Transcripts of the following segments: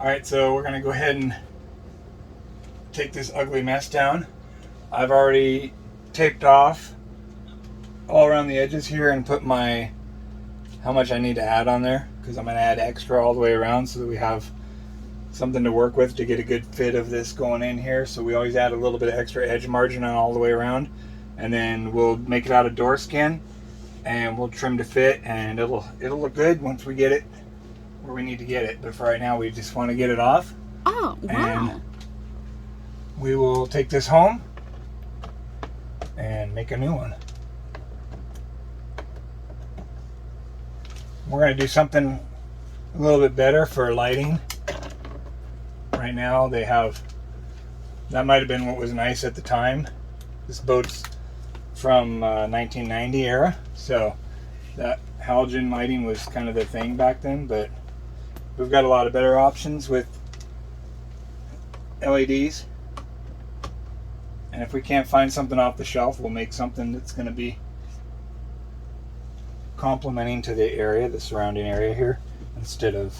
Alright, so we're going to go ahead and take this ugly mess down. I've already taped off all around the edges here and put how much I need to add on there, because I'm going to add extra all the way around so that we have something to work with to get a good fit of this going in here. So we always add a little bit of extra edge margin on all the way around, and then we'll make it out of door skin and we'll trim to fit, and it'll look good once we get it where we need to get it. But for right now, we just want to get it off. Oh, wow. And we will take this home and make a new one. We're going to do something a little bit better for lighting. Right now they have, that might have been what was nice at the time. This boat's from 1990 era, so that halogen lighting was kind of the thing back then, but we've got a lot of better options with LEDs. And if we can't find something off the shelf, we'll make something that's going to be complementing to the area, the surrounding area here, instead of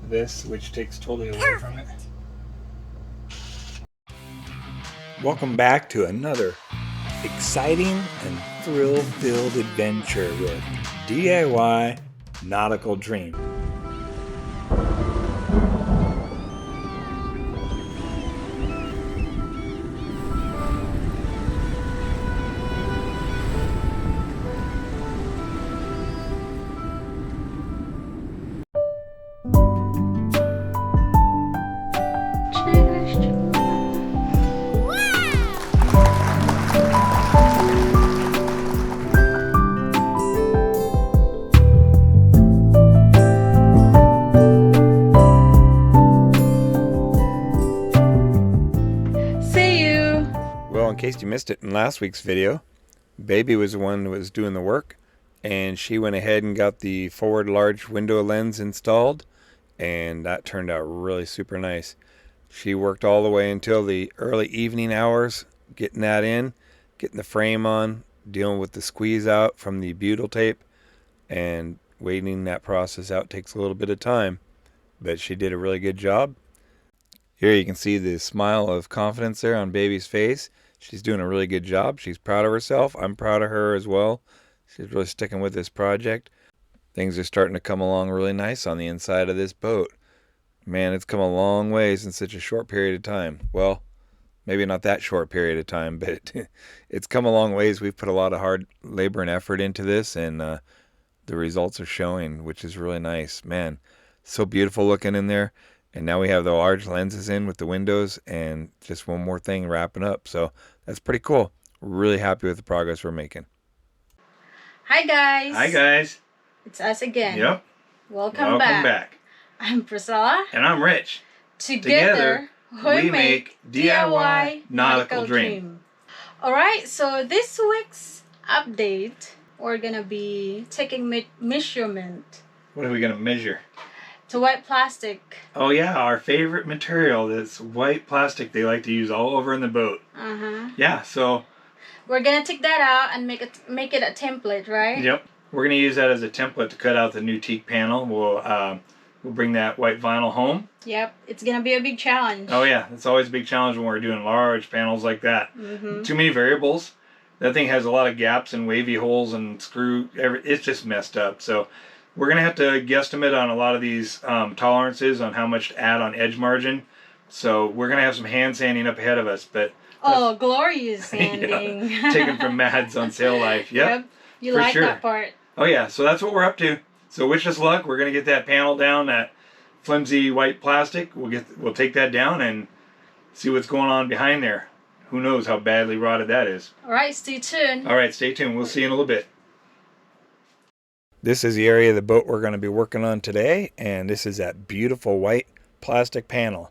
this, which takes totally away from it. Welcome back to another exciting and thrill-filled adventure with DIY Nautical Dream. In case you missed it in last week's video, Baby was the one who was doing the work, and she went ahead and got the forward large window lens installed, and that turned out really super nice. She worked all the way until the early evening hours getting that in, getting the frame on, dealing with the squeeze out from the butyl tape, and waiting that process out takes a little bit of time, but she did a really good job. Here you can see the smile of confidence there on Baby's face. She's doing a really good job. She's proud of herself. I'm proud of her as well. She's really sticking with this project. Things are starting to come along really nice on the inside of this boat. Man, it's come a long ways in such a short period of time. Well, maybe not that short period of time, but it's come a long ways. We've put a lot of hard labor and effort into this, and the results are showing, which is really nice. Man, so beautiful looking in there. And now we have the large lenses in with the windows, and just one more thing wrapping up. So that's pretty cool. We're really happy with the progress we're making. Hi guys. Hi guys. It's us again. Yep. Welcome back. I'm Priscilla. And I'm Rich. Together we make DIY Nautical Dream. Alright, so this week's update, we're going to be taking measurement. What are we going to measure? To white plastic. Oh yeah, our favorite material, this white plastic they like to use all over in the boat. Yeah, so we're gonna take that out and make it a template, right? Yep. We're gonna use that as a template to cut out the new teak panel. We'll bring that white vinyl home. Yep, it's gonna be a big challenge. Oh yeah, it's always a big challenge when we're doing large panels like that. Too many variables. That thing has a lot of gaps and wavy holes and it's just messed up. So we're going to have to guesstimate on a lot of these tolerances on how much to add on edge margin. So we're going to have some hand sanding up ahead of us. But glorious sanding. Yeah, taken from Mads on Sail Life. Yep. You like that part. Oh yeah, so that's what we're up to. So wish us luck. We're going to get that panel down, that flimsy white plastic. We'll take that down and see what's going on behind there. Who knows how badly rotted that is. All right, stay tuned. All right, stay tuned. We'll see you in a little bit. This is the area of the boat we're going to be working on today, and this is that beautiful white plastic panel.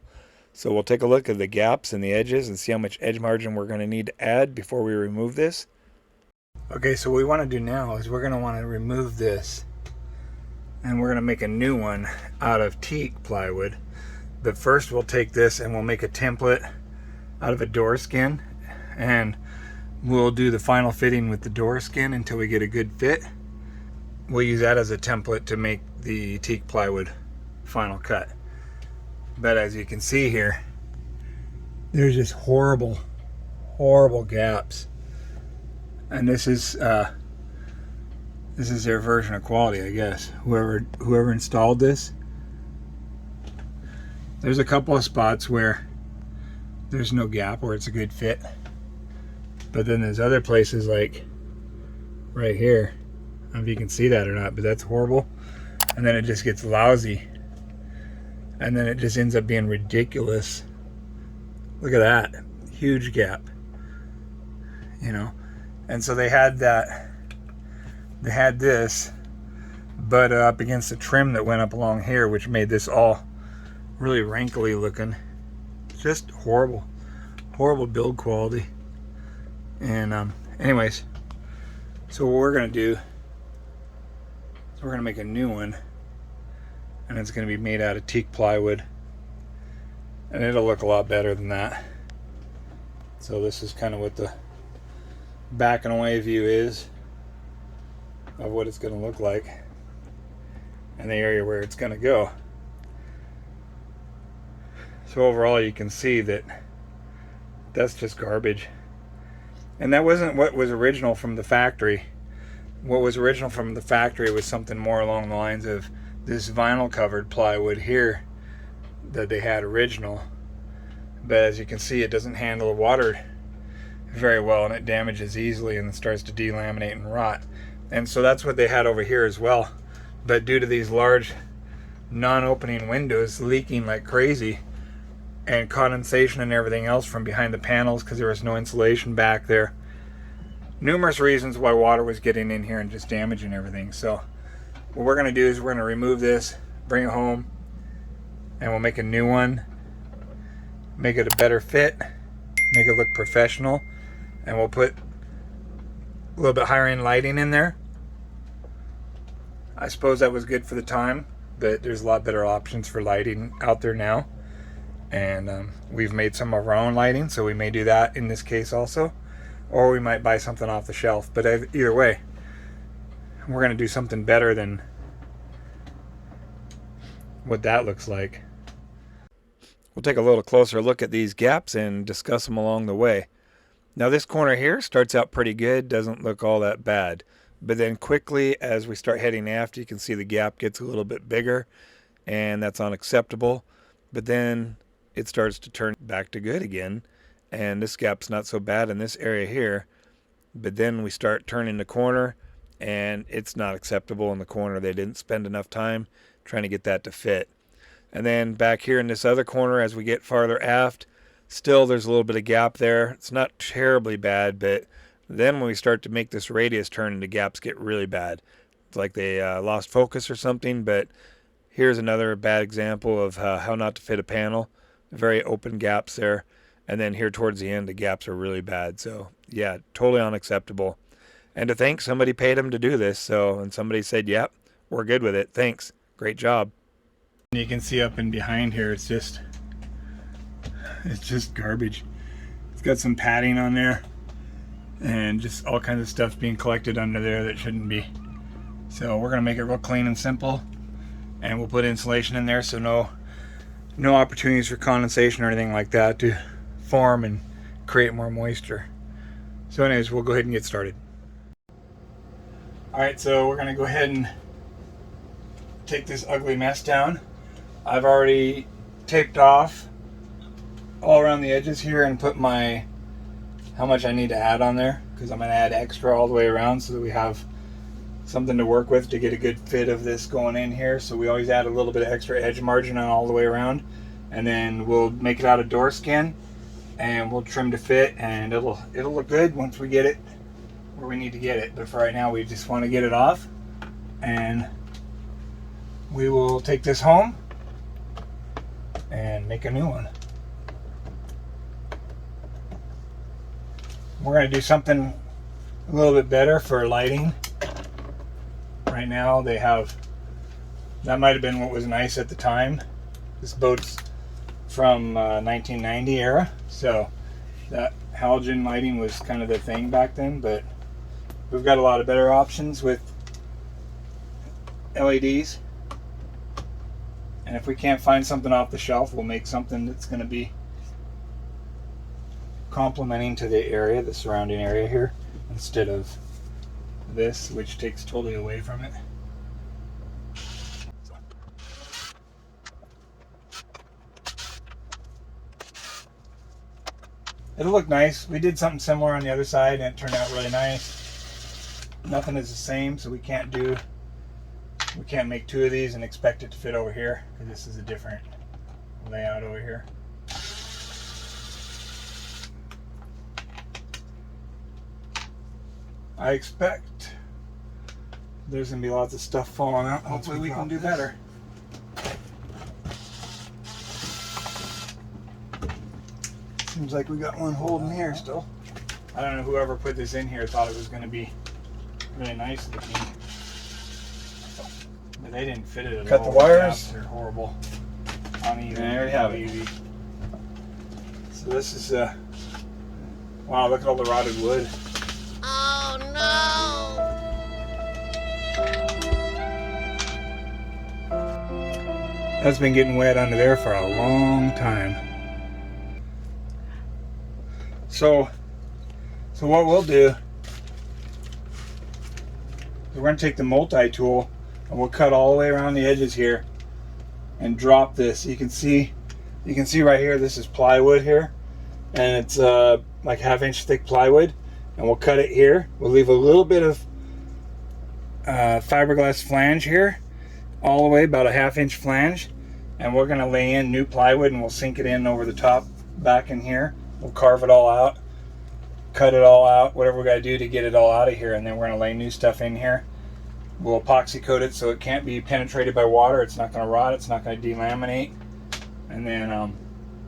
So we'll take a look at the gaps and the edges and see how much edge margin we're going to need to add before we remove this. Okay, so what we want to do now is we're going to want to remove this, and we're going to make a new one out of teak plywood. But first we'll take this and we'll make a template out of a door skin, and we'll do the final fitting with the door skin until we get a good fit. We'll use that as a template to make the teak plywood final cut. But as you can see here, there's just horrible gaps. And this is their version of quality, I guess. Whoever installed this. There's a couple of spots where there's no gap, where it's a good fit. But then there's other places like right here. I don't know if you can see that or not, but that's horrible. And then it just gets lousy. And then it just ends up being ridiculous. Look at that. Huge gap. You know? And so they had this butt up against the trim that went up along here, which made this all really wrinkly looking. Just horrible build quality. And anyways, so what we're gonna do is we're gonna make a new one, and it's gonna be made out of teak plywood, and it'll look a lot better than that. So this is kind of what the back and away view is of what it's gonna look like and the area where it's gonna go. So overall you can see that that's just garbage. And that wasn't what was original from the factory. What was original from the factory was something more along the lines of this vinyl covered plywood here that they had original. But as you can see, it doesn't handle the water very well, and it damages easily and starts to delaminate and rot. And so that's what they had over here as well. But due to these large non-opening windows leaking like crazy, and condensation and everything else from behind the panels because there was no insulation back there, numerous reasons why water was getting in here and just damaging everything. So what we're going to do is we're going to remove this, bring it home, and we'll make a new one, make it a better fit, make it look professional, and we'll put a little bit higher end lighting in there. I suppose that was good for the time, but there's a lot better options for lighting out there now. And we've made some of our own lighting, so we may do that in this case also, or we might buy something off the shelf. But either way, we're going to do something better than what that looks like. We'll take a little closer look at these gaps and discuss them along the way. Now this corner here starts out pretty good, doesn't look all that bad, but then quickly as we start heading aft, you can see the gap gets a little bit bigger, and that's unacceptable. But then it starts to turn back to good again, and this gap's not so bad in this area here. But then we start turning the corner, and it's not acceptable in the corner. They didn't spend enough time trying to get that to fit. And then back here in this other corner, as we get farther aft, still there's a little bit of gap there. It's not terribly bad, but then when we start to make this radius turn, the gaps get really bad. It's like they lost focus or something. But here's another bad example of how not to fit a panel. Very open gaps there. And then here towards the end, the gaps are really bad. So yeah, totally unacceptable. And to think somebody paid them to do this. So, and somebody said, yep, we're good with it. Thanks. Great job. And you can see up in behind here, it's just garbage. It's got some padding on there and just all kinds of stuff being collected under there that shouldn't be. So we're going to make it real clean and simple. And we'll put insulation in there so no opportunities for condensation or anything like that to form and create more moisture. So anyways, we'll go ahead and get started. Alright, so we're going to go ahead and take this ugly mess down. I've already taped off all around the edges here and put how much I need to add on there, because I'm going to add extra all the way around so that we have something to work with to get a good fit of this going in here. So we always add a little bit of extra edge margin on all the way around, and then we'll make it out of door skin and we'll trim to fit, and it'll look good once we get it where we need to get it. But for right now, we just want to get it off, and we will take this home and make a new one. We're going to do something a little bit better for lighting. Right now they have, that might have been what was nice at the time. This boat's from 1990 era, so that halogen lighting was kind of the thing back then, but we've got a lot of better options with LEDs. And if we can't find something off the shelf, we'll make something that's going to be complementing to the area, the surrounding area here, instead of this, which takes totally away from it. It'll look nice. We did something similar on the other side and it turned out really nice. Nothing is the same, so we can't make two of these and expect it to fit over here, because this is a different layout over here. I expect there's going to be lots of stuff falling out. Hopefully we can do better. Seems like we got one holding here still. I don't know, whoever put this in here thought it was going to be really nice looking. But they didn't fit it at all. Cut the wires. They're horrible. Uneven. There you have it. Easy. So this is wow, look at all the rotted wood. Oh no! That's been getting wet under there for a long time. So what we'll do is we're going to take the multi-tool and we'll cut all the way around the edges here and drop this. You can see right here, this is plywood here, and it's like 1/2 inch thick plywood, and we'll cut it here. We'll leave a little bit of fiberglass flange here, all the way about a 1/2 inch flange, and we're going to lay in new plywood and we'll sink it in over the top back in here. We'll carve it all out, cut it all out, whatever we got to do to get it all out of here, and then we're going to lay new stuff in here. We'll epoxy coat it so it can't be penetrated by water. It's not going to rot. It's not going to delaminate. And then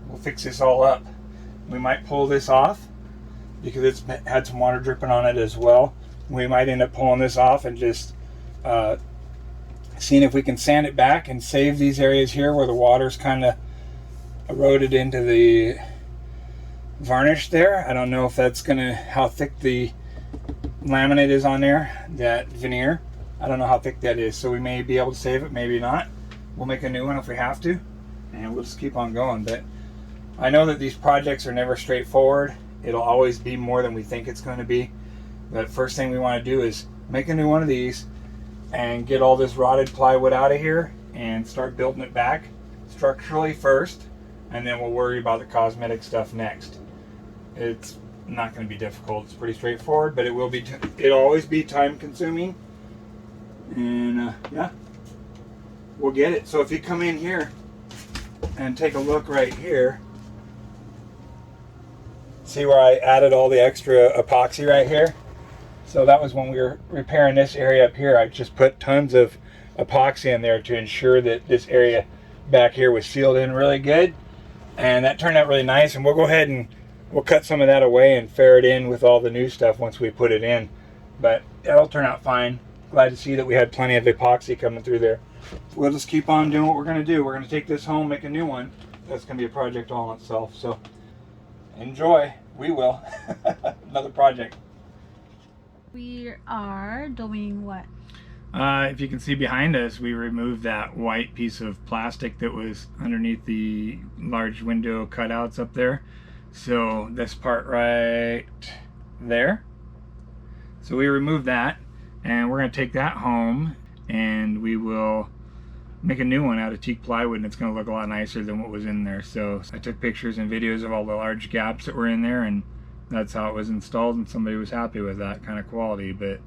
we'll fix this all up. We might pull this off because it's had some water dripping on it as well. We might end up pulling this off and just seeing if we can sand it back and save these areas here where the water's kind of eroded into the varnish there. I don't know if that's gonna, how thick the laminate is on there, that veneer. I don't know how thick that is, so we may be able to save it, maybe not. We'll make a new one if we have to, and we'll just keep on going. But I know that these projects are never straightforward. It'll always be more than we think it's going to be. But first thing we want to do is make a new one of these and get all this rotted plywood out of here and start building it back structurally first, and then we'll worry about the cosmetic stuff next. It's not going to be difficult. It's pretty straightforward, but it will be. It'll always be time consuming. And yeah, we'll get it. So if you come in here and take a look right here, see where I added all the extra epoxy right here? So that was when we were repairing this area up here. I just put tons of epoxy in there to ensure that this area back here was sealed in really good, and that turned out really nice. And we'll go ahead and we'll cut some of that away and ferret in with all the new stuff once we put it in, but that'll turn out fine. Glad to see that we had plenty of epoxy coming through there. We'll just keep on doing what we're going to do. We're going to take this home, make a new one. That's going to be a project all in itself, so enjoy. We will. Another project. We are doing what? If you can see behind us, we removed that white piece of plastic that was underneath the large window cutouts up there. So this part right there. So we removed that, and we're going to take that home and we will make a new one out of teak plywood, and it's going to look a lot nicer than what was in there. So I took pictures and videos of all the large gaps that were in there, and that's how it was installed, and somebody was happy with that kind of quality, but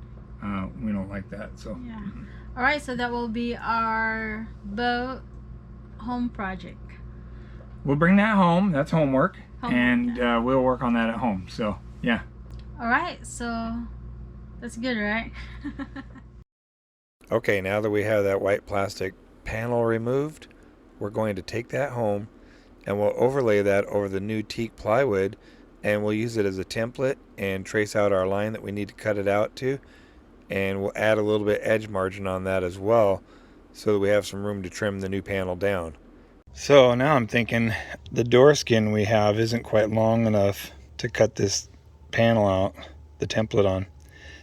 we don't like that. So yeah. All right, so that will be our boat home project. We'll bring that home. That's homework. Homework. And we'll work on that at home. So yeah. All right, so that's good, right? Okay, now that we have that white plastic panel removed, we're going to take that home and we'll overlay that over the new teak plywood, and we'll use it as a template and trace out our line that we need to cut it out to, and we'll add a little bit edge margin on that as well so that we have some room to trim the new panel down. So now I'm thinking the door skin we have isn't quite long enough to cut this panel out, the template on,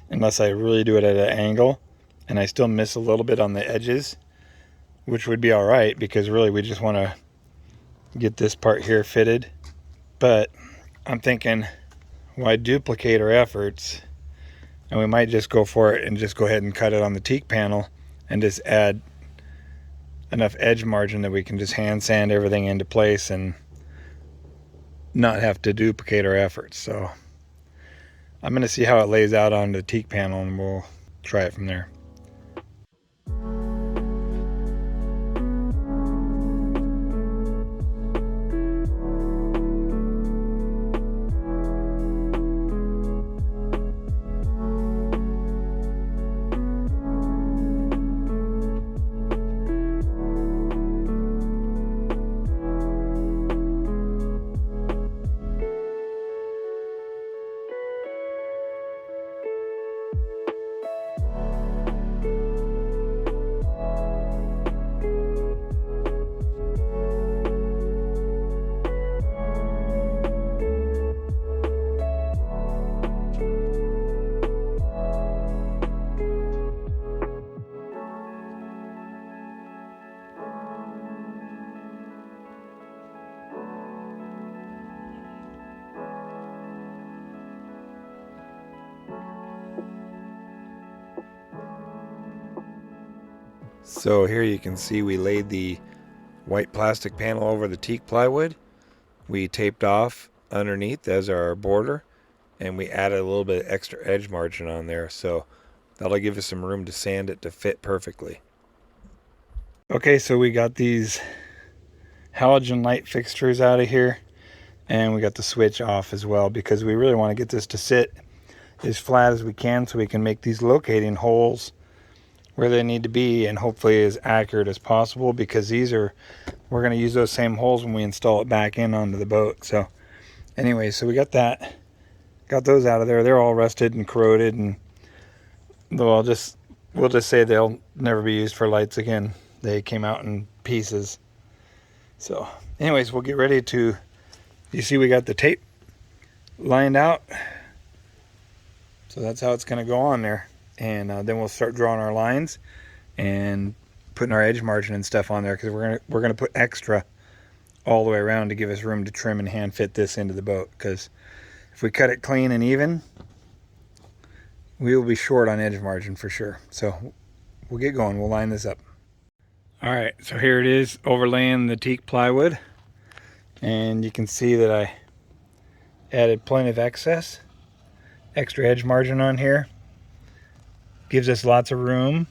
unless I really do it at an angle, and I still miss a little bit on the edges. which would be all right because really we just want to get this part here fitted. But I'm thinking, why duplicate our efforts? And we might just go for it and just go ahead and cut it on the teak panel and just add enough edge margin that we can just hand sand everything into place and not have to duplicate our efforts. So I'm going to see how it lays out on the teak panel and we'll try it from there. So here you can see we laid the white plastic panel over the teak plywood. We taped off underneath as our border, and we added a little bit of extra edge margin on there, so that'll give us some room to sand it to fit perfectly. Okay, so we got these halogen light fixtures out of here, and we got the switch off as well because we really want to get this to sit as flat as we can so we can make these locating holes where they need to be and hopefully as accurate as possible, because we're going to use those same holes when we install it back in onto the boat. So anyway, so we got those out of there. They're all rusted and corroded, and we'll just say they'll never be used for lights again. They came out in pieces. So anyways, we'll get ready to, you see we got the tape lined out, so that's how it's going to go on there. And then we'll start drawing our lines and putting our edge margin and stuff on there, because we're gonna put extra all the way around to give us room to trim and hand fit this into the boat, because if we cut it clean and even, we will be short on edge margin for sure. So we'll get going. We'll line this up. All right, so here it is, overlaying the teak plywood, and you can see that I added plenty of extra edge margin on here. Gives us lots of room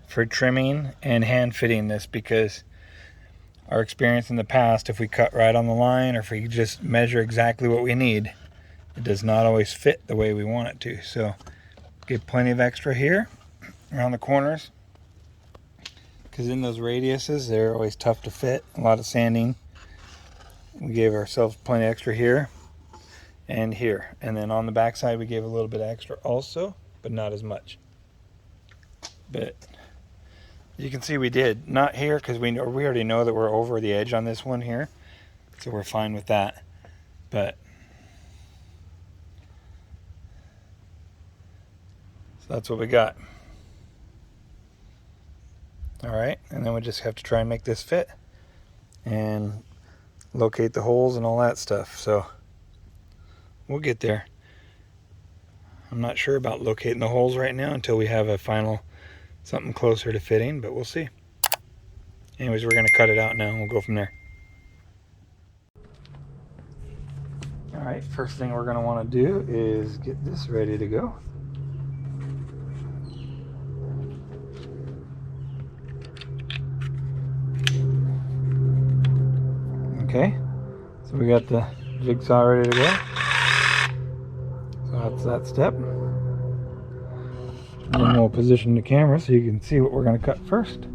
for trimming and hand fitting this, because our experience in the past, if we cut right on the line or if we just measure exactly what we need, it does not always fit the way we want it to. So get plenty of extra here around the corners, because in those radiuses they're always tough to fit. A lot of sanding. We gave ourselves plenty extra here and here, and then on the back side we gave a little bit extra also, but not as much. But you can see we did not here, because we already know that we're over the edge on this one here, so we're fine with that. But so that's what we got. All right, and then we just have to try and make this fit and locate the holes and all that stuff. So we'll get there. I'm not sure about locating the holes right now until we have a final something closer to fitting, but we'll see. Anyways, we're going to cut it out now and we'll go from there. All right, first thing we're going to want to do is get this ready to go. Okay, so we got the jigsaw ready to go. So that's that step. And then we'll position the camera so you can see what we're going to cut first.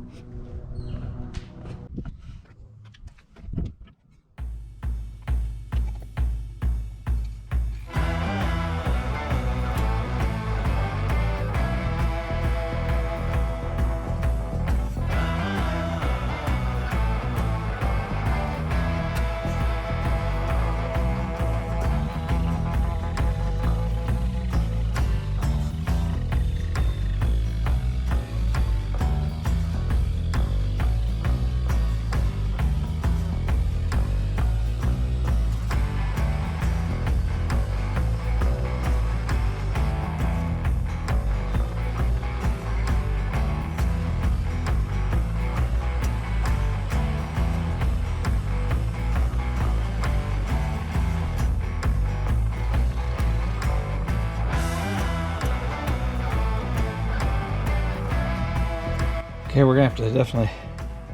Okay, we're gonna have to definitely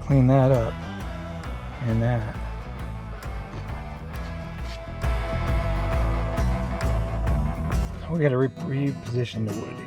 clean that up and that. We gotta reposition the wood here.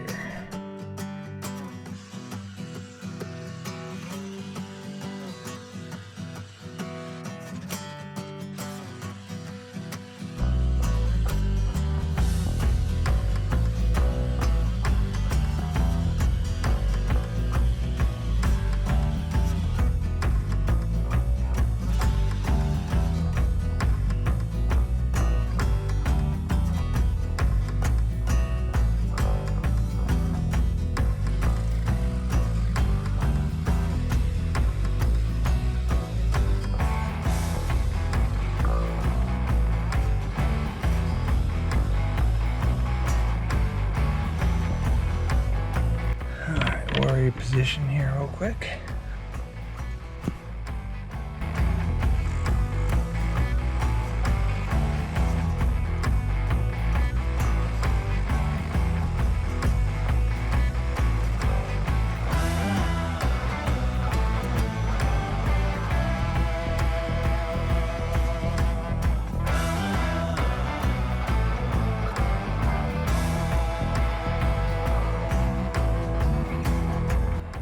Reposition here real quick.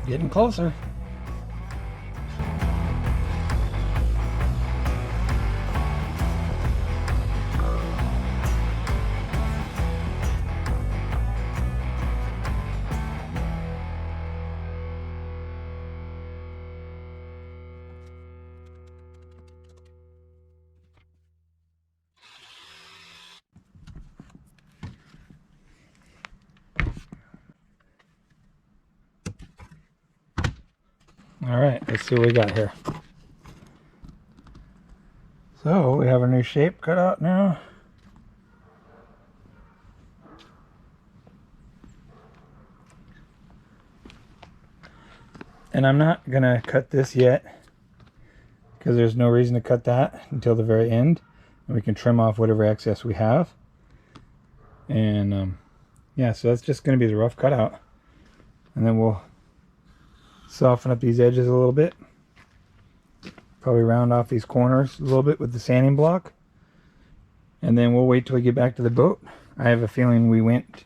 Getting closer. All right, let's see what we got here. So we have a new shape cut out now. And I'm not gonna cut this yet because there's no reason to cut that until the very end. And we can trim off whatever excess we have. And yeah, so that's just gonna be the rough cutout. And then we'll soften up these edges a little bit. Probably round off these corners a little bit with the sanding block. And then we'll wait till we get back to the boat. I have a feeling we went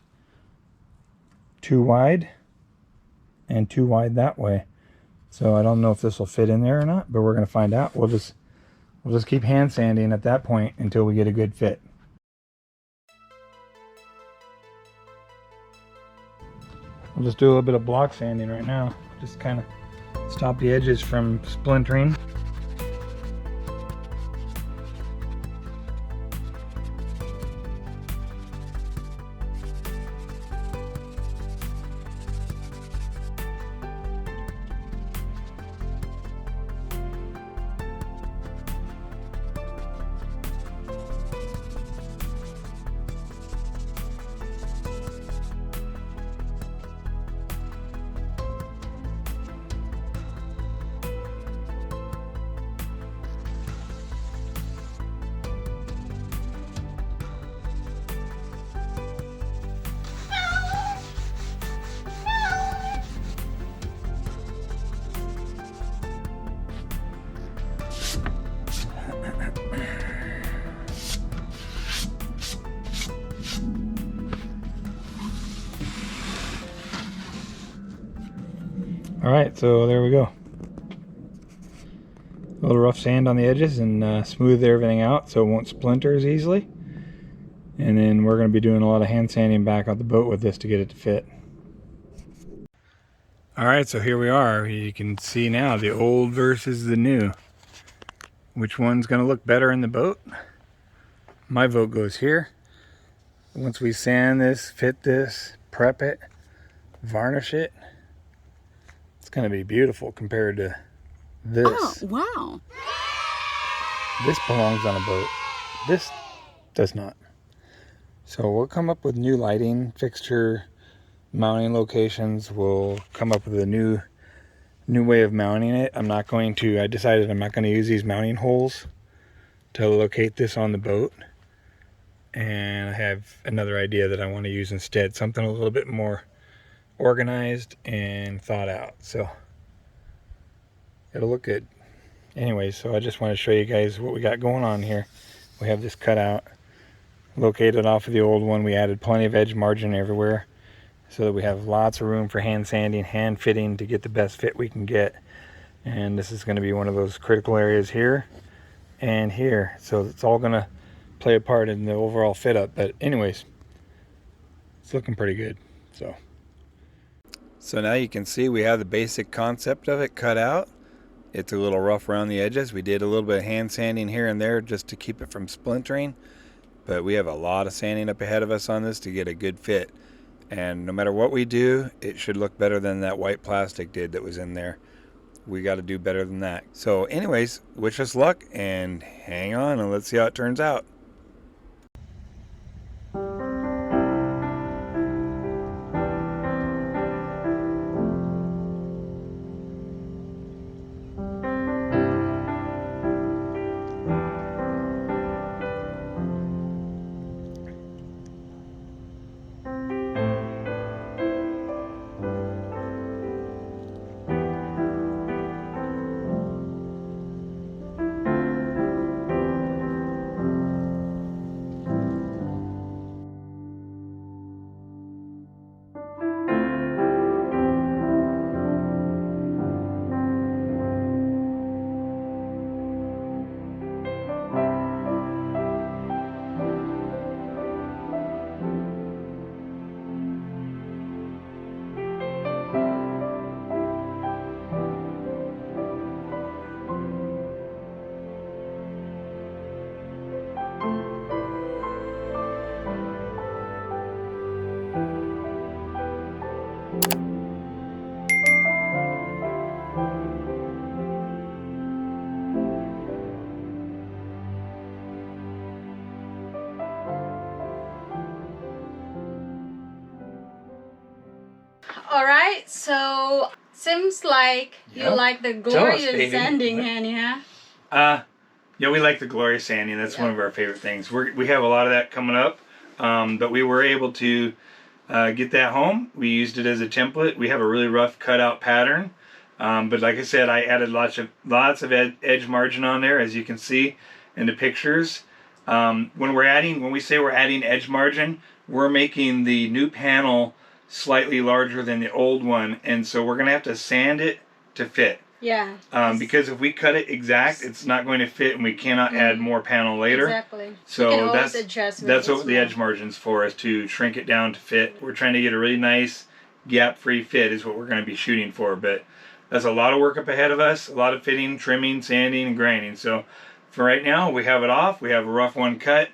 too wide and too wide that way. So I don't know if this will fit in there or not, but we're going to find out. We'll just keep hand sanding at that point until we get a good fit. We'll just do a little bit of block sanding right now. Just kind of stop the edges from splintering. Alright, so there we go. A little rough sand on the edges and smooth everything out so it won't splinter as easily. And then we're going to be doing a lot of hand sanding back on the boat with this to get it to fit. Alright, so here we are. You can see now the old versus the new. Which one's going to look better in the boat? My vote goes here. Once we sand this, fit this, prep it, varnish it, it's going to be beautiful compared to this. Oh, wow. This belongs on a boat. This does not. So we'll come up with new lighting, fixture, mounting locations. We'll come up with a new way of mounting it. I decided I'm not going to use these mounting holes to locate this on the boat. And I have another idea that I want to use instead. Something a little bit more organized and thought out. So it'll look good. Anyway, so I just want to show you guys what we got going on here. We have this cutout located off of the old one. We added plenty of edge margin everywhere so that we have lots of room for hand sanding, hand fitting to get the best fit we can get. And this is going to be one of those critical areas here and here. So it's all going to play a part in the overall fit up. But anyways, it's looking pretty good. So now you can see we have the basic concept of it cut out. It's a little rough around the edges. We did a little bit of hand sanding here and there just to keep it from splintering. But we have a lot of sanding up ahead of us on this to get a good fit. And no matter what we do, it should look better than that white plastic did that was in there. We got to do better than that. So anyways, wish us luck and hang on and let's see how it turns out. Alright, so seems like you like the glorious sanding, Henny, huh? Yeah, we like the glorious sanding. That's one of our favorite things. We have a lot of that coming up, but we were able to get that home. We used it as a template. We have a really rough cutout pattern, but like I said, I added lots of edge margin on there, as you can see in the pictures. When we say we're adding edge margin, we're making the new panel slightly larger than the old one, and so we're gonna have to sand it to fit. Yeah. Because if we cut it exact, it's not going to fit, and we cannot add more panel later. Exactly. So that's what the edge margin's for, is to shrink it down to fit. We're trying to get a really nice gap-free fit is what we're going to be shooting for, but that's a lot of work up ahead of us, a lot of fitting, trimming, sanding, and grinding. So for right now, we have it off. We have a rough one cut,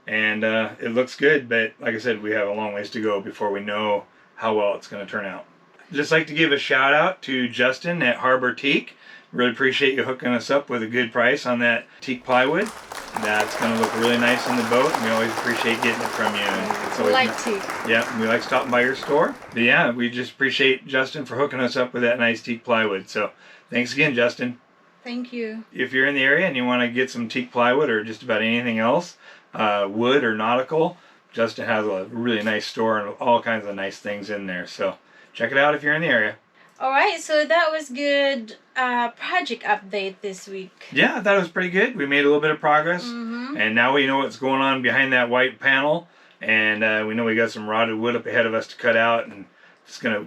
and it looks good, but like I said, we have a long ways to go before we know how well it's going to turn out. Just like to give a shout out to Justin at Harbor Teak. Really appreciate you hooking us up with a good price on that teak plywood. That's going to look really nice on the boat, and we always appreciate getting it from you. And it's always like teak. Yeah, we like stopping by your store. But yeah, we just appreciate Justin for hooking us up with that nice teak plywood. So thanks again, Justin. Thank you. If you're in the area and you want to get some teak plywood or just about anything else, wood or nautical, Justin has a really nice store and all kinds of nice things in there. So check it out if you're in the area. Alright, so that was good project update this week. Yeah, I thought it was pretty good. We made a little bit of progress. And now we know what's going on behind that white panel. And we know we got some rotted wood up ahead of us to cut out. And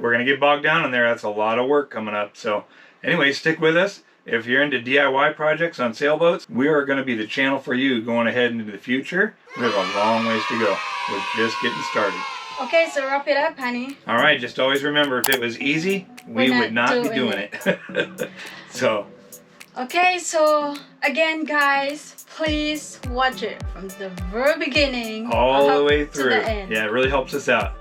we're gonna get bogged down in there. That's a lot of work coming up. So anyway, stick with us. If you're into DIY projects on sailboats, we are going to be the channel for you going ahead into the future. We have a long ways to go. We're just getting started. Okay, so wrap it up, honey. All right, just always remember, if it was easy, we would not be doing it. So. Okay, so again, guys, please watch it from the very beginning all the way through. To the end. Yeah, it really helps us out.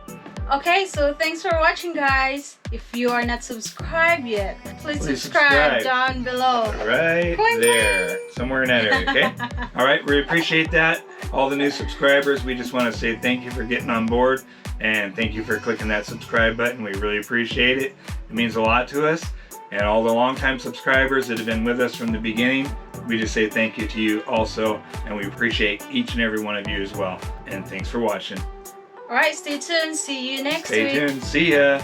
Okay, so thanks for watching, guys. If you are not subscribed yet, please subscribe down below. Right there. Somewhere in that area, okay? All right, we appreciate that. All the new subscribers, we just want to say thank you for getting on board, and thank you for clicking that subscribe button. We really appreciate it. It means a lot to us. And all the longtime subscribers that have been with us from the beginning, we just say thank you to you also, and we appreciate each and every one of you as well. And thanks for watching. Alright, stay tuned. See you next week. Stay tuned. See ya.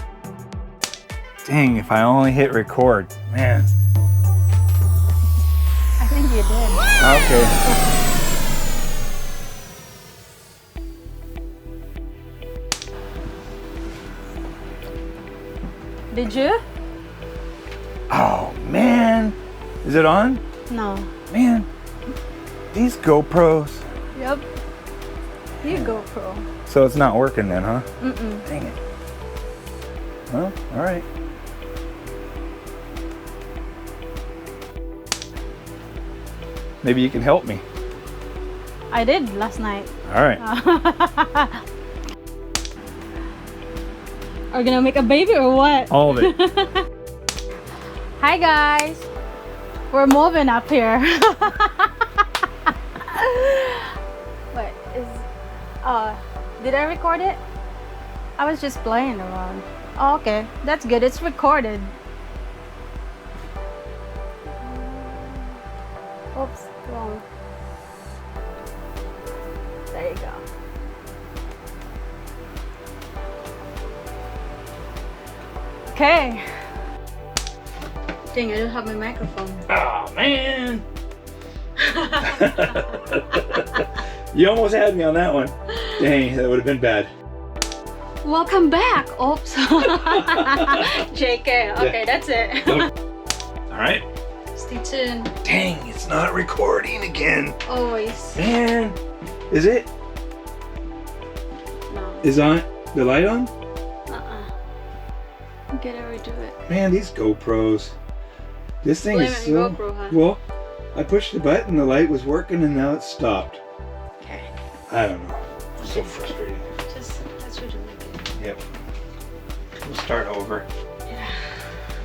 Dang, if I only hit record. Man. Okay. Did you? Oh man, is it on? No. Man, these GoPros. Yep. You GoPro. So it's not working then, huh? Mm-mm. Dang it. Well, all right. Maybe you can help me. I did last night. All right. Are we gonna make a baby or what? All of it. Hi guys. We're moving up here. What is did I record it? I was just playing around. Oh, okay, that's good. It's recorded. Oops, wrong. There you go. Okay. Dang, I don't have my microphone. Oh man. You almost had me on that one. Dang, that would have been bad. Welcome back. Oops. JK. Okay, that's it. All right. Stay tuned. Dang, it's not recording again. Always. Man, is it? No. Is on the light on? You gotta redo it. Man, these GoPros. This thing Blame is it so. on GoPro, huh? Well, I pushed the button, the light was working, and now it stopped. Okay. I don't know. So frustrating. Just let's redo it again. Yep. We'll start over. Yeah.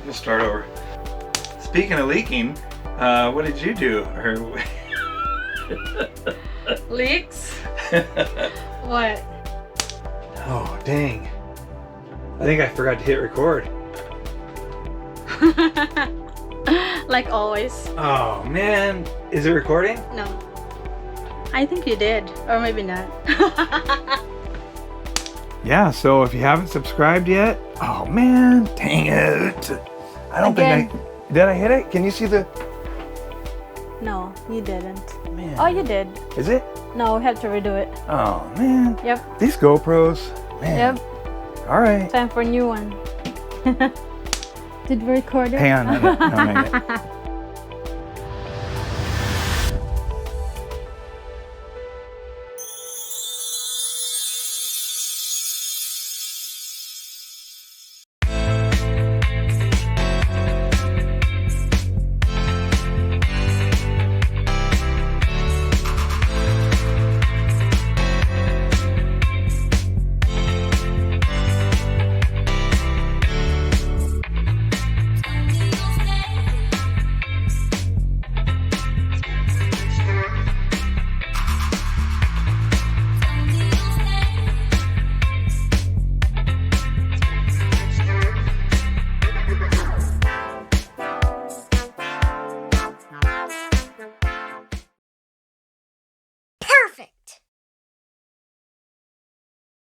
We'll start over. Speaking of leaking, what did you do? Leaks? What? Oh, dang. I think I forgot to hit record. Like always. Oh, man. Is it recording? No. I think you did. Or maybe not. Yeah, so if you haven't subscribed yet, oh, man. Dang it. I don't Again. think I... Did I hit it? Can you see the... No, you didn't. Man. Oh, you did. Is it? No, we have to redo it. Oh, man. Yep. These GoPros. Man. Yep. All right. Time for a new one. Did we record it? Hang on. No, not yet.